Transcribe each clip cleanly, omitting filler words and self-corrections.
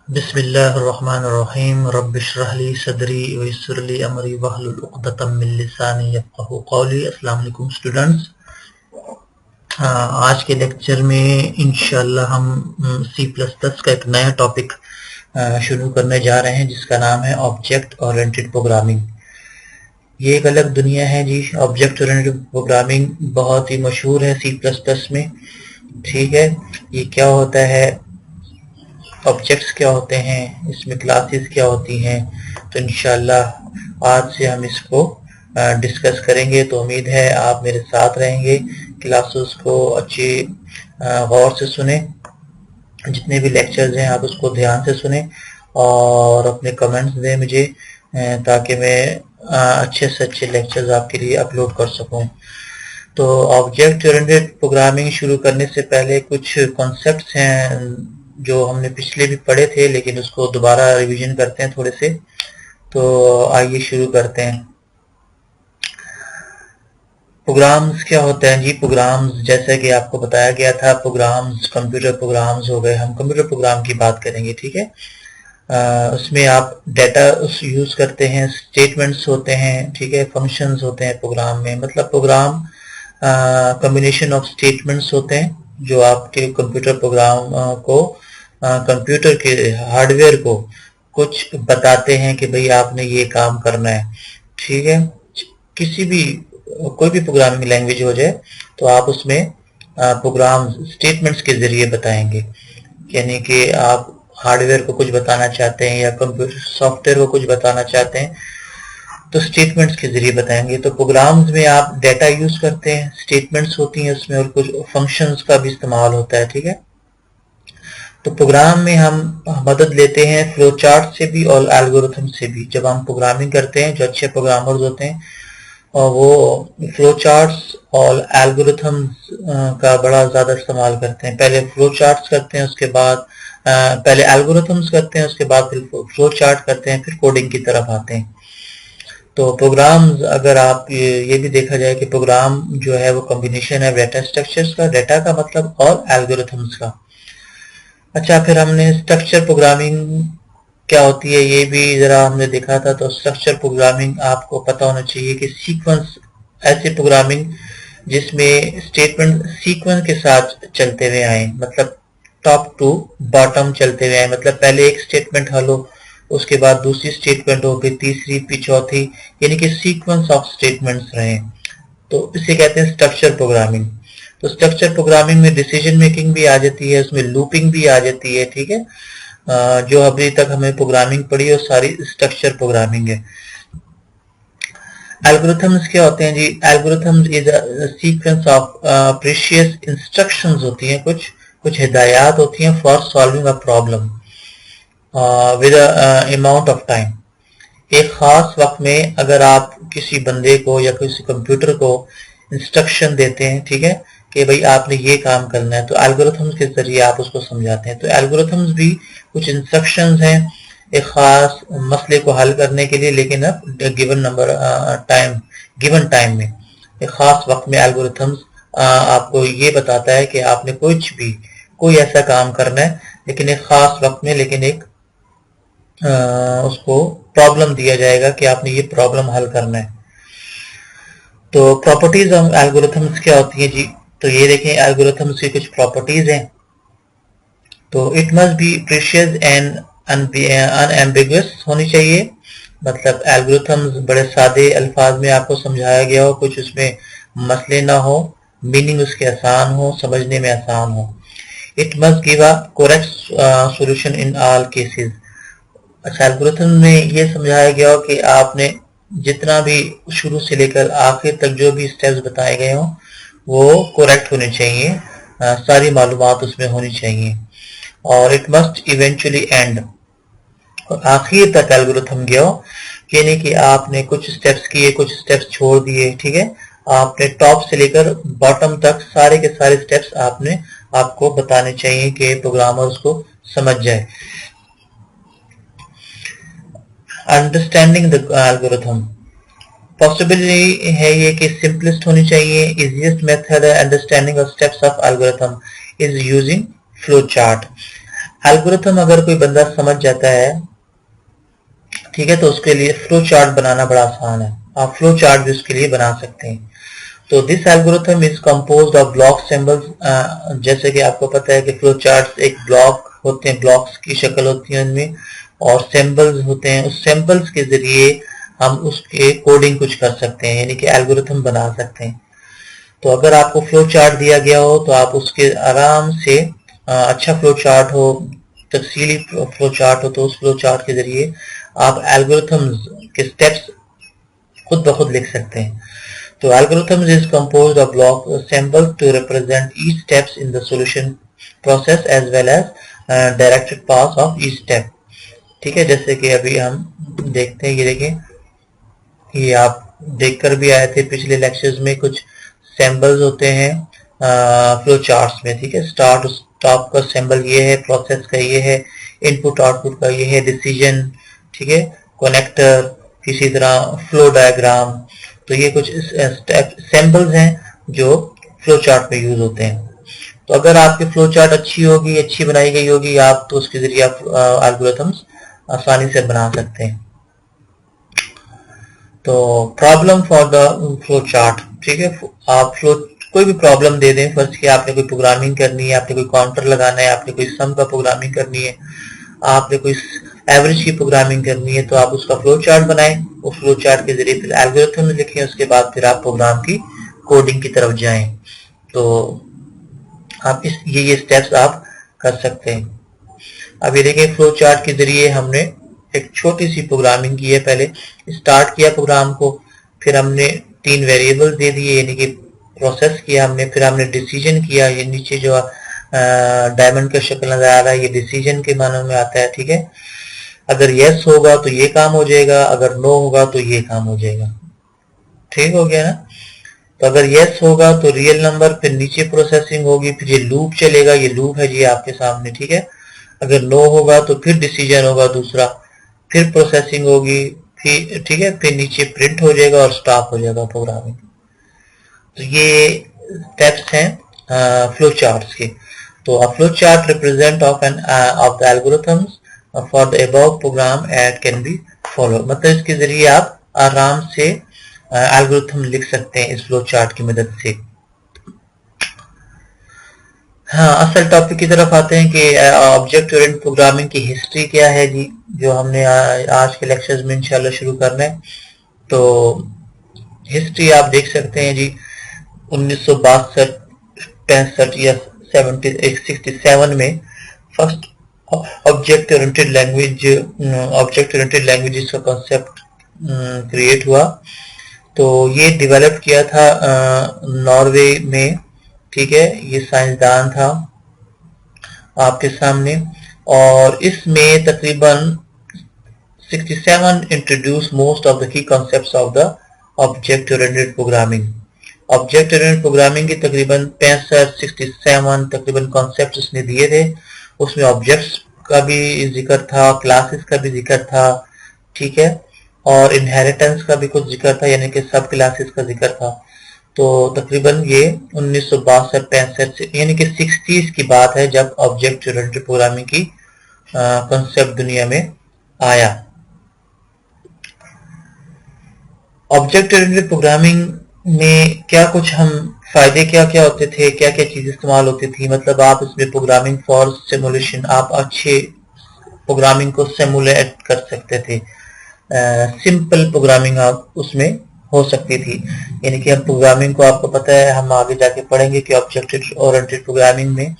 बिस्मिल्लाहिर्रहमानिर्रहीम रब्बिश्रह ली सदरी वयस्सिर ली अमरी वहलुल उक़दतम मिन लिसानी यफ़क़हू क़ौली। अस्सलाम वालेकुम स्टूडेंट्स। आज के लेक्चर में इंशाअल्लाह हम सी प्लस प्लस का एक नया टॉपिक शुरू करने जा रहे हैं जिसका नाम है ऑब्जेक्ट ओरिएंटेड प्रोग्रामिंग। ये एक अलग दुनिया है जी। ऑब्जेक्ट ओरिएंटेड प्रोग्रामिंग बहुत ही मशहूर है सी प्लस प्लस में। ठीक है, ये क्या होता है, ऑब्जेक्ट्स क्या होते हैं, इसमें क्लासेस क्या होती हैं, तो इंशाल्लाह आज से हम इसको डिस्कस करेंगे। तो उम्मीद है आप मेरे साथ रहेंगे, क्लासेस को अच्छी गौर से सुने, जितने भी लेक्चर्स हैं आप उसको ध्यान से सुने और अपने कमेंट्स दें मुझे ताकि मैं अच्छे से अच्छे लेक्चर्स आपके लिए अपलोड कर सकूं। तो ऑब्जेक्ट ओरिएंटेड प्रोग्रामिंग शुरू करने से पहले कुछ कॉन्सेप्ट्स हैं जो हमने पिछले भी पढ़े थे, लेकिन उसको दोबारा रिवीजन करते हैं थोड़े से। तो आइए शुरू करते हैं। प्रोग्राम्स क्या होते हैं जी? प्रोग्राम्स जैसे कि आपको बताया गया था, प्रोग्राम्स कंप्यूटर प्रोग्राम्स हो गए। हम कंप्यूटर प्रोग्राम की बात करेंगे, ठीक है। उसमें आप डाटा यूज करते हैं, स्टेटमेंट्स होते हैं, ठीक है, फंक्शंस होते हैं प्रोग्राम में। मतलब प्रोग्राम कॉम्बिनेशन ऑफ स्टेटमेंट्स होते हैं जो आपके कंप्यूटर प्रोग्राम को कंप्यूटर के हार्डवेयर को कुछ बताते हैं कि भाई आपने ये काम करना है, ठीक है। किसी भी कोई भी प्रोग्रामिंग लैंग्वेज हो जाए तो आप उसमें प्रोग्राम स्टेटमेंट्स के जरिए बताएंगे। यानी कि आप हार्डवेयर को कुछ बताना चाहते हैं या कंप्यूटर सॉफ्टवेयर को कुछ बताना चाहते हैं तो स्टेटमेंट्स के जरिए बताएंगे। तो प्रोग्राम्स में आप डाटा यूज करते हैं, स्टेटमेंट्स होती हैं उसमें, और कुछ फंक्शंस का भी इस्तेमाल होता है, ठीक है। तो प्रोग्राम में हम मदद लेते हैं फ्लो चार्ट से भी और एल्गोरिथम से भी। जब हम प्रोग्रामिंग करते हैं, जो अच्छे प्रोग्रामर्स होते हैं और वो फ्लो चार्ट्स और एल्गोरिथम्स का बड़ा ज्यादा इस्तेमाल करते हैं। पहले फ्लो चार्ट्स करते हैं, उसके बाद पहले एल्गोरिथम्स करते हैं, उसके बाद फिर फ्लो चार्ट करते हैं, फिर कोडिंग की तरफ आते हैं। तो प्रोग्राम्स, अगर आप ये भी देखा जाए कि प्रोग्राम जो है वो कॉम्बिनेशन है डाटा स्ट्रक्चर्स का, डाटा का मतलब, और एल्गोरिथम्स का। अच्छा, फिर हमने स्ट्रक्चर प्रोग्रामिंग क्या होती है ये भी जरा हमने देखा था। तो स्ट्रक्चर प्रोग्रामिंग आपको पता होना चाहिए कि सीक्वेंस, ऐसे प्रोग्रामिंग जिसमें स्टेटमेंट सीक्वेंस के साथ चलते हुए आए, मतलब टॉप टू बॉटम चलते हुए आए। मतलब पहले एक स्टेटमेंट हल हो, उसके बाद दूसरी स्टेटमेंट हो, फिर तीसरी, फिर चौथी, यानी कि सीक्वेंस ऑफ स्टेटमेंट्स रहे। तो इसे कहते हैं स्ट्रक्चर प्रोग्रामिंग। तो स्ट्रक्चर प्रोग्रामिंग में डिसीजन मेकिंग भी आ जाती है, उसमें लूपिंग भी आ जाती है, ठीक है। जो अभी तक हमें प्रोग्रामिंग पढ़ी है वो सारी स्ट्रक्चर प्रोग्रामिंग है। एल्गोरिथम्स क्या होते हैं जी? Algorithms is a sequence of precise instructions होती हैं, कुछ हिदायत होती हैं for solving a problem with amount of time. एक खास वक्त में अगर आप किसी बंदे को या किसी कंप्यूटर को इंस्ट्रक्शन देते हैं, ठीक है, कि भाई आपने ये काम करना है, तो एल्गोरिथम्स के जरिए आप उसको समझाते हैं। तो एल्गोरिथम्स भी कुछ इंस्ट्रक्शंस हैं एक खास मसले को हल करने के लिए, लेकिन अब गिवन टाइम में, एक खास वक्त में एल्गोरिथम्स आपको ये बताता है कि आपने कोई ऐसा काम करना है, लेकिन एक खास वक्त में, लेकिन एक उसको प्रॉब्लम दिया जाएगा कि आपने ये प्रॉब्लम हल करना है। तो प्रॉपर्टीज ऑफ एल्गोरिथम्स क्या होती है जी? तो ये देखें, एल्गोरिथम्स की कुछ प्रॉपर्टीज हैं। तो it must be precious and unambiguous होनी चाहिए। मतलब एल्गोरिथम्स बड़े सादे अल्फाज में आपको समझाया गया हो, कुछ उसमें मसले ना हो, मीनिंग उसके आसान हो, समझने में आसान हो। It must give a correct solution in all cases. अच्छा, एल्गोरिथम में ये समझाया गया हो कि आपने जितना भी शुरू से लेकर आखिर तक जो भी स्टेप्स बताए गए हों वो करेक्ट होने चाहिए, सारी मालूमात उसमें होनी चाहिए। और इट मस्ट इवेंचुअली एंड, और आखिर तक एल्गोरिथम गया हो, यानी कि आपने कुछ स्टेप्स किए, कुछ स्टेप्स छोड़ दिए, ठीक है। आपने टॉप से लेकर बॉटम तक सारे के सारे स्टेप्स आपको बताने चाहिए कि प्रोग्रामर उसको समझ जाए। अंडरस्टैंडिंग द एल्गोरिथम, पॉसिबिलिटी है ये कि सिंपलेस्ट होनी चाहिए। इजीएस्ट मेथड है understanding of steps of algorithm is using flow chart. Algorithm अगर कोई बंदा समझ जाता है, ठीक है, तो उसके लिए फ्लो चार्ट बनाना बड़ा आसान है। आप फ्लो चार्ट भी उसके लिए बना सकते हैं। तो this algorithm is composed of block symbols. जैसे कि आपको पता है कि फ्लो चार्ट एक ब्लॉक होते हैं, ब्लॉक्स की शक्ल होती है उनमें, और सिंबल्स होते हैं। उस सिंबल्स के जरिए हम उसके कोडिंग कुछ कर सकते हैं, यानी कि एल्गोरिथम बना सकते हैं। तो अगर आपको फ्लो चार्ट दिया गया हो तो आप उसके आराम से अच्छा फ्लो चार्ट हो, तफसीली फ्लो चार्ट हो, तो उस फ्लो चार्ट के जरिए आप एल्गोरिथम्स के स्टेप्स खुद ब खुद लिख सकते हैं। तो algorithms is composed of block symbols to represent each steps in the solution process as well as directed path of each step। ठीक है, जैसे कि अभी हम देखते हैं, ये देखें, ये आप देखकर भी आए थे पिछले लेक्चर्स में, कुछ सिंबल्स होते हैं फ्लो चार्ट्स में। ठीक है, स्टार्ट स्टॉप का सिंबल ये है, प्रोसेस का ये है, इनपुट आउटपुट का ये है, डिसीजन, ठीक है, कनेक्टर, किसी तरह फ्लो डायग्राम। तो ये कुछ सिंबल्स हैं जो फ्लो चार्ट में यूज होते हैं। तो अगर आपकी फ्लो चार्ट अच्छी होगी, अच्छी बनाई गई होगी आप, तो उसके जरिए आप एल्गोरिथम्स आसानी से बना सकते हैं। तो problem for the flow chart, ठीक है, आप फ्लो कोई भी प्रॉब्लम दे दें, फर्स्ट कि आपने कोई प्रोग्रामिंग करनी है, आपने कोई काउंटर लगाना है, आपने कोई सम का प्रोग्रामिंग करनी है, आपने कोई एवरेज की प्रोग्रामिंग करनी है, तो आप उसका फ्लो चार्ट बनाएं, उस फ्लो चार्ट के जरिए फिर एल्गोरिथम लिखें, उसके बाद फिर आप प्रोग्राम की कोडिंग की तरफ जाएं। तो आप ये स्टेप्स आप कर सकते हैं। अब ये देखिए, फ्लो चार्ट के जरिए हमने एक छोटी सी प्रोग्रामिंग की है। पहले स्टार्ट किया प्रोग्राम को, फिर हमने 3 वेरिएबल दे दिए, यानी कि प्रोसेस किया हमने, फिर हमने डिसीजन किया। ये नीचे जो डायमंड का शक्ल नजर आ रहा है, ये डिसीजन के मानों में आता है। ठीक है, अगर यस होगा तो ये काम हो जाएगा, अगर नो होगा तो ये काम हो जाएगा। ठीक हो गया ना। तो अगर यस होगा तो रियल नंबर, फिर नीचे प्रोसेसिंग होगी, फिर ये लूप चलेगा, ये लूप है जी आपके सामने। ठीक है, अगर नो होगा तो फिर डिसीजन होगा दूसरा, फिर प्रोसेसिंग होगी, फिर ठीक है, फिर नीचे प्रिंट हो जाएगा और स्टॉप हो जाएगा प्रोग्रामिंग। तो ये स्टेप्स हैं फ्लो चार्ट्स के। तो a flow chart represent of the algorithms for the above program at can be follow. मतलब इसके जरिए आप आराम से एल्गोरिथम लिख सकते हैं इस फ्लो चार्ट की मदद से। हाँ, असल टॉपिक की तरफ आते हैं कि ऑब्जेक्ट ओरिएंटेड प्रोग्रामिंग की हिस्ट्री क्या है जी, जो हमने आज के लेक्चर्स में इंशाल्लाह शुरू करना है। तो हिस्ट्री आप देख सकते हैं जी, 1962, 65 या 67 में फर्स्ट ऑब्जेक्ट ओरिएंटेड लैंग्वेजेस का कॉन्सेप्ट क्रिएट हुआ। तो ये डेवलप किया था नॉर्वे में। ठीक है, ये साइंसदान था आपके सामने, और इसमें तकरीबन 67 introduce most of the key concepts of the object oriented programming. Object oriented programming के तकरीबन 67 तकरीबन कॉन्सेप्ट उसने दिए थे। उसमें ऑब्जेक्ट्स का भी जिक्र था, क्लासेस का भी जिक्र था, ठीक है, और इनहेरिटेंस का भी कुछ जिक्र था, यानी कि सब क्लासेस का जिक्र था। तो तकरीबन ये 1962-65 से, यानी कि 60s की बात है जब ऑब्जेक्ट ओरिएंटेड प्रोग्रामिंग की कॉन्सेप्ट दुनिया में आया। ऑब्जेक्ट ओरिएंटेड प्रोग्रामिंग में क्या कुछ हम फायदे क्या क्या होते थे, क्या क्या चीजें इस्तेमाल होती थी। मतलब आप इसमें प्रोग्रामिंग फॉर सिमुलेशन, आप अच्छे प्रोग्रामिंग को सिमुलेट कर सकते थे। सिंपल प्रोग्रामिंग आप उसमें हो सकती थी, यानी कि हम प्रोग्रामिंग को, आपको पता है हम आगे जाके पढ़ेंगे कि ऑब्जेक्ट ओरिएंटेड प्रोग्रामिंग में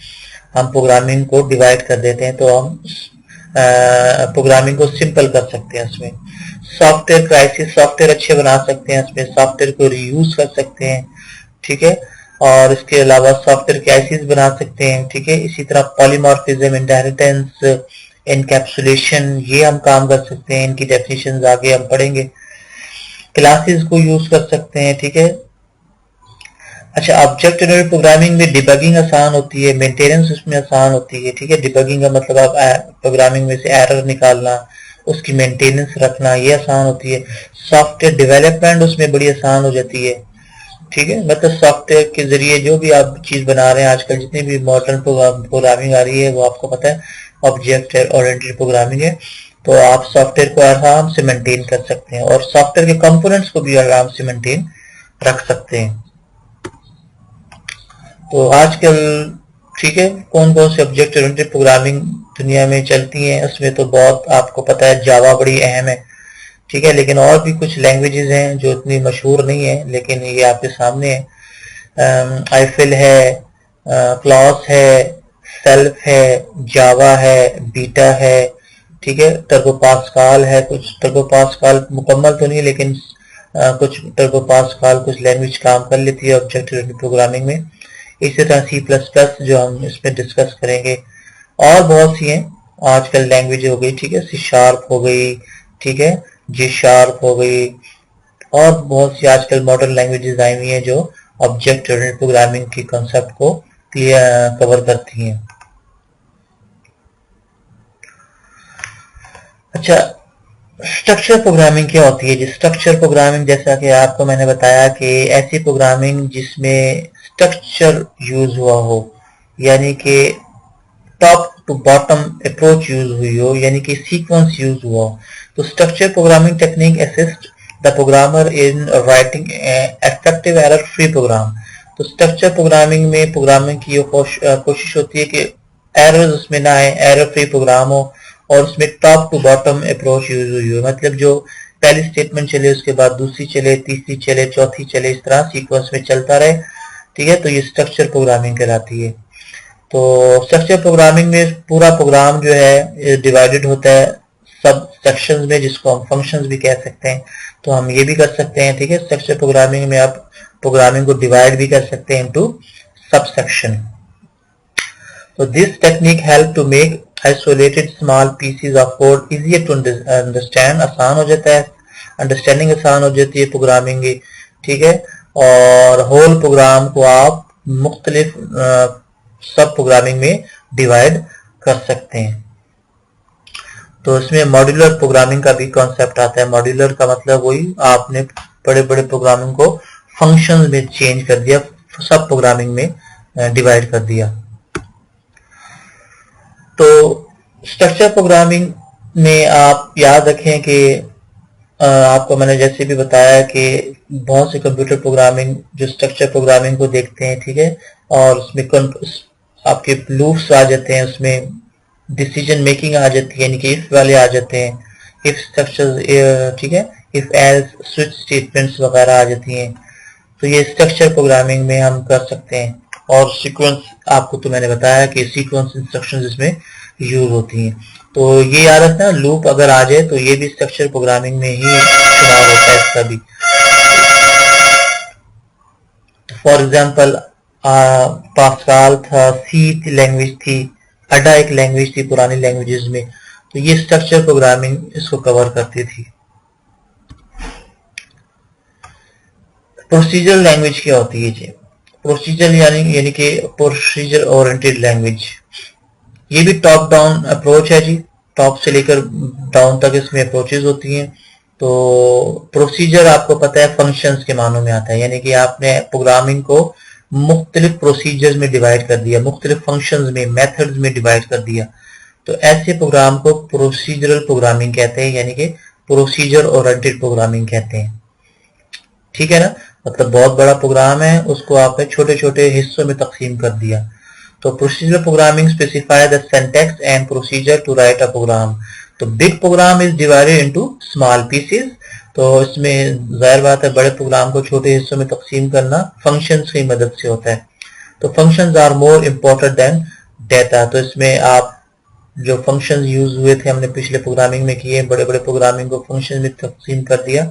हम प्रोग्रामिंग को डिवाइड कर देते हैं, तो हम प्रोग्रामिंग को सिंपल कर सकते हैं। उसमें सॉफ्टवेयर क्राइसिस, सॉफ्टवेयर अच्छे बना सकते हैं, उसमें सॉफ्टवेयर को रीयूज कर सकते हैं। ठीक है, और इसके अलावा सॉफ्टवेयर क्राइसिस बना सकते हैं। ठीक है, इसी तरह पॉलीमॉर्फिज्म, इनहेरिटेंस, एनकैप्सुलेशन, ये हम काम कर सकते हैं। इनकी डेफिनेशंस आगे हम पढ़ेंगे। क्लासेस को यूज कर सकते हैं। ठीक है, अच्छा, ऑब्जेक्ट ओरिएंटेड प्रोग्रामिंग में डिबगिंग आसान होती है, मेंटेनेंस उसमें आसान होती है। ठीक है, डिबगिंग का मतलब आप प्रोग्रामिंग में से एरर निकालना, उसकी मेंटेनेंस रखना, ये आसान होती है। सॉफ्टवेयर डेवलपमेंट उसमें बड़ी आसान हो जाती है। ठीक है, मतलब सॉफ्टवेयर के जरिए जो भी आप चीज बना रहे हैं, आजकल जितनी भी मॉडर्न प्रोग्रामिंग आ रही है वो आपको पता है ऑब्जेक्ट ओरिएंटेड प्रोग्रामिंग है, तो आप सॉफ्टवेयर को आराम से मेंटेन कर सकते हैं और सॉफ्टवेयर के कंपोनेंट्स को भी आराम से मेंटेन रख सकते हैं। तो आजकल ठीक है, कौन कौन से ऑब्जेक्ट ओरिएंटेड प्रोग्रामिंग दुनिया में चलती हैं, उसमें तो बहुत आपको पता है जावा बड़ी अहम है, ठीक है, लेकिन और भी कुछ लैंग्वेजेस हैं जो इतनी मशहूर नहीं है, लेकिन ये आपके सामने है। आईफिल है, क्लॉस है, सेल्फ है, जावा है, बीटा है, ठीक है, टर्बो पास्कल है। कुछ टर्बो पास्कल मुकम्मल तो नहीं, लेकिन कुछ टर्बो पास्कल कुछ लैंग्वेज काम कर लेती है ऑब्जेक्ट ओरिएंटेड प्रोग्रामिंग में। इसी तरह C++ जो हम इसमें डिस्कस करेंगे, और बहुत सी हैं आजकल लैंग्वेज हो गई, ठीक है, C# हो गई, ठीक है, G# हो गई, और बहुत सी आजकल मॉडर्न लैंग्वेजेस आई हुई हैं जो ऑब्जेक्ट ओरिएंटेड प्रोग्रामिंग की कॉन्सेप्ट को क्लियर कवर करती हैं। अच्छा, स्ट्रक्चर प्रोग्रामिंग क्या होती है जी? स्ट्रक्चर प्रोग्रामिंग, जैसा कि आपको मैंने बताया कि ऐसी प्रोग्रामिंग जिसमें स्ट्रक्चर यूज हुआ हो, यानी कि top to bottom approach use हुई हो, यानी कि सीक्वेंस यूज हुआ हो। तो structure programming technique assist the programmer in writing effective error free program. तो स्ट्रक्चर प्रोग्रामिंग में प्रोग्रामिंग की कोशिश होती है कि एरर्स उसमें ना आए, एरर फ्री प्रोग्राम हो, और उसमें top to bottom approach use हुई हो, मतलब जो पहली स्टेटमेंट चले उसके बाद दूसरी चले, तीसरी चले, चौथी चले, इस तरह सीक्वेंस में चलता रहे, ठीक है। तो ये स्ट्रक्चर प्रोग्रामिंग कहलाती है। तो स्ट्रक्चर प्रोग्रामिंग में पूरा प्रोग्राम जो है डिवाइडेड होता है सब सेक्शंस में, जिसको हम फंक्शंस भी कह सकते हैं। तो हम ये भी कर सकते हैं, ठीक है, स्ट्रक्चर प्रोग्रामिंग में आप प्रोग्रामिंग को डिवाइड भी कर सकते हैं इनटू सब सेक्शन। तो this technique help to make isolated small pieces of code easier to understand. आसान हो जाता है, अंडरस्टैंडिंग आसान हो जाती है प्रोग्रामिंग की, ठीक है, और होल प्रोग्राम को आप मुख्तलिफ सब प्रोग्रामिंग में डिवाइड कर सकते हैं। तो इसमें मॉड्यूलर प्रोग्रामिंग का भी कॉन्सेप्ट आता है। मॉड्यूलर का मतलब वही, आपने बड़े बड़े प्रोग्रामिंग को फंक्शंस में चेंज कर दिया, सब प्रोग्रामिंग में डिवाइड कर दिया। तो स्ट्रक्चर प्रोग्रामिंग में आप याद रखें कि आपको मैंने जैसे भी बताया कि बहुत से कंप्यूटर प्रोग्रामिंग जो स्ट्रक्चर प्रोग्रामिंग को देखते हैं, ठीक है, और उसमें आपके लूप्स आ जाते हैं, उसमें डिसीजन मेकिंग आ जाती है, यानी कि इफ वाले आ जाते हैं, इफ स्ट्रक्चर, ठीक है, इफ एल्स स्विच स्टेटमेंट्स वगैरह आ जाती हैं। तो ये स्ट्रक्चर प्रोग्रामिंग में हम कर सकते हैं। और सीक्वेंस, आपको तो मैंने बताया कि सीक्वेंस इंस्ट्रक्शंस इसमें यूज होती हैं। तो ये याद रखना, लूप अगर आ जाए तो ये भी स्ट्रक्चर प्रोग्रामिंग में ही शुमार होता है इसका भी। फॉर एग्जांपल पास्कल था, सी लैंग्वेज थी, अडा एक लैंग्वेज थी पुरानी लैंग्वेजेस में, तो ये स्ट्रक्चर प्रोग्रामिंग इसको कवर करती थी। प्रोसीजरल लैंग्वेज क्या होती है जी? प्रोसीजर यानी कि प्रोसीजर ओरिएंटेड लैंग्वेज, ये भी टॉप डाउन अप्रोच है जी, टॉप से लेकर डाउन तक इसमें अप्रोचेज होती हैं। तो प्रोसीजर आपको पता है फंक्शंस के मानों में आता है, यानी कि आपने प्रोग्रामिंग को मुख्तलिफ प्रोसीजर्स में डिवाइड कर दिया, मुख्तलिफ फंक्शंस में, मेथड्स में डिवाइड कर दिया। तो ऐसे प्रोग्राम को प्रोसीजरल प्रोग्रामिंग कहते हैं, यानी कि प्रोसीजर ओरिएंटेड प्रोग्रामिंग कहते हैं, ठीक है ना। मतलब बहुत बड़ा प्रोग्राम है, उसको आपने छोटे छोटे हिस्सों में तकसीम कर दिया। तो procedural programming specify the syntax and procedure to write a program. तो big program is divided into small pieces. तो इसमें जाहिर बात है बड़े प्रोग्राम को छोटे हिस्सों में तकसीम करना फंक्शंस की मदद से होता है। तो functions are more important than data. तो इसमें आप जो फंक्शंस यूज हुए थे हमने पिछले प्रोग्रामिंग में किए, बड़े बड़े प्रोग्रामिंग को फंक्शन में तकसीम कर दिया,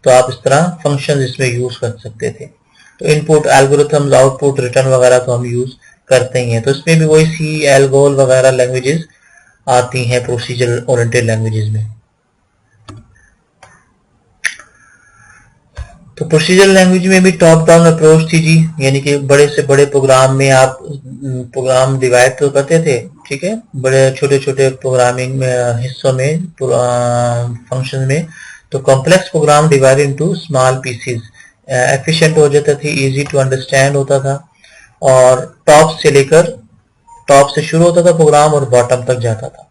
तो आप इस तरह फंक्शंस इसमें यूज कर सकते थे। तो इनपुट, एल्गोरिथम्स, आउटपुट, रिटर्न वगैरह तो हम यूज करते ही हैं। तो इसमें भी वही सी, एल्गोल वगैरह लैंग्वेजेस आती हैं प्रोसीजर ओरिएंटेड लैंग्वेजेस में। तो प्रोसीजर लैंग्वेज में भी टॉप डाउन अप्रोच थी जी, यानी कि बड़े से बड़े प्रोग्राम में आप प्रोग्राम डिवाइड तो करते थे, ठीक है, बड़े छोटे छोटे प्रोग्रामिंग में हिस्सों में, फंक्शन में। तो complex program divided into small pieces, efficient हो जाता थी, इजी टू अंडरस्टैंड होता था, और टॉप से लेकर टॉप से शुरू होता था प्रोग्राम और बॉटम तक जाता था।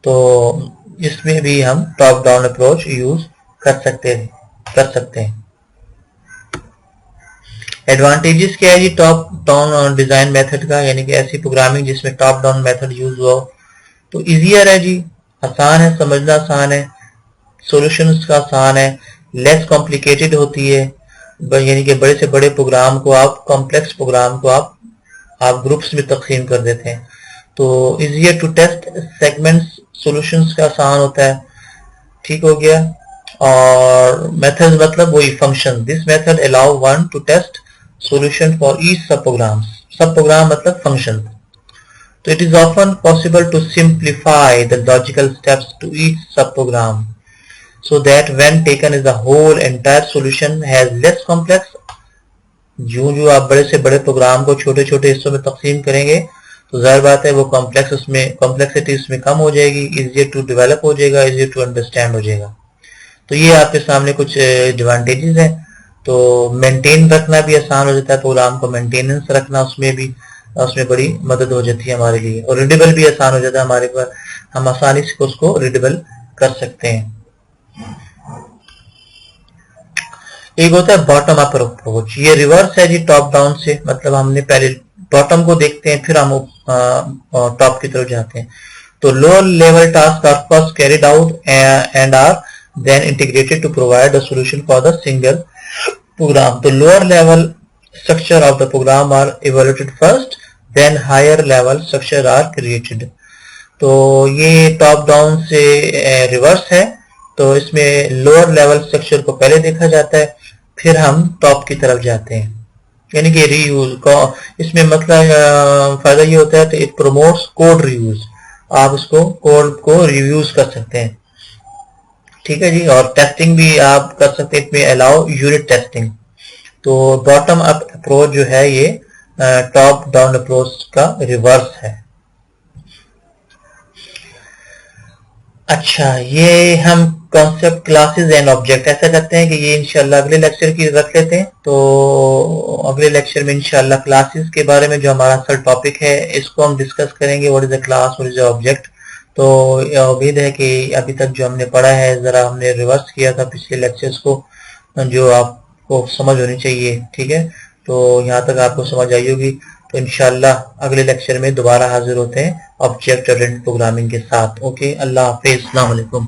तो इसमें भी हम टॉप डाउन अप्रोच यूज कर सकते हैं। एडवांटेजेस क्या है जी टॉप डाउन डिजाइन मेथड का, यानी कि ऐसी प्रोग्रामिंग जिसमें टॉप डाउन मेथड यूज हुआ हो। तो इजियर है जी, आसान है, समझना आसान है, सॉल्यूशंस का आसान है, लेस कॉम्प्लिकेटेड होती है, यानी कि बड़े से बड़े प्रोग्राम को आप, कॉम्प्लेक्स प्रोग्राम को आप ग्रुप्स में तकसीम कर देते हैं। तो easier to test segments, solutions का आसान होता है, ठीक हो गया। और मेथड मतलब वही function, this method allow one to test solution for each subprogram मतलब function. So it is often possible to simplify the logical steps to each subprogram so that when taken as a whole, entire solution has less complex. जो आप बड़े से बड़े programme को छोटे छोटे हिस्सों में तकसीम करेंगे तो जाहिर बात है वो कॉम्प्लेक्सिटी उसमें कम हो जाएगी, इजियर टू डेवलप हो जाएगा, इजियर टू अंडरस्टैंड हो जाएगा। तो ये आपके सामने कुछ एडवांटेजेस हैं। तो मेंटेन रखना भी आसान हो जाता है, प्रोग्राम को मेंटेनेंस रखना उसमें बड़ी मदद हो जाती है हमारे लिए, और रीडेबल भी आसान हो जाता है हमारे पर, हम आसानी से उसको रीडेबल कर सकते हैं। एक होता है बॉटम अप अप्रोच, ये रिवर्स है जी टॉप डाउन से, मतलब हमने पहले बॉटम को देखते हैं फिर हम टॉप की तरफ जाते हैं। तो lower level task are first carried out and are then integrated to provide a solution for the single program. The lower level structure of the program are evaluated first, then higher level structure are created. तो ये top down से reverse है। तो इसमें lower level structure को पहले देखा जाता है, फिर हम टॉप की तरफ जाते हैं, यानी कि रीयूज को। इसमें मतलब फायदा ये होता है कि इट प्रमोट्स कोड रीयूज, आप उसको कोड को रिव्यूज कर सकते हैं, ठीक है जी। और टेस्टिंग भी आप कर सकते हैं, इसमें अलाउ यूनिट टेस्टिंग। तो बॉटम अप अप्रोच जो है ये टॉप डाउन अप्रोच का रिवर्स है। अच्छा, ये हम कॉन्सेप्ट क्लासेस एंड ऑब्जेक्ट ऐसा करते हैं कि ये इंशाल्लाह अगले लेक्चर की रख लेते हैं। तो अगले लेक्चर में इंशाल्लाह क्लासेस के बारे में जो हमारा असल टॉपिक है इसको हम डिस्कस करेंगे, what is a class, what is a object. तो उम्मीद है कि अभी तक जो हमने पढ़ा है जरा हमने रिवर्स किया था पिछले लेक्चर्स को, जो आपको समझ होनी चाहिए, ठीक है। तो यहाँ तक आपको समझ आई होगी। तो इंशाल्लाह अगले लेक्चर में दोबारा हाजिर होते हैं ऑब्जेक्ट ओरिएंटेड प्रोग्रामिंग के साथ। ओके, अल्लाह हाफिज, अस्सलाम वालेकुम।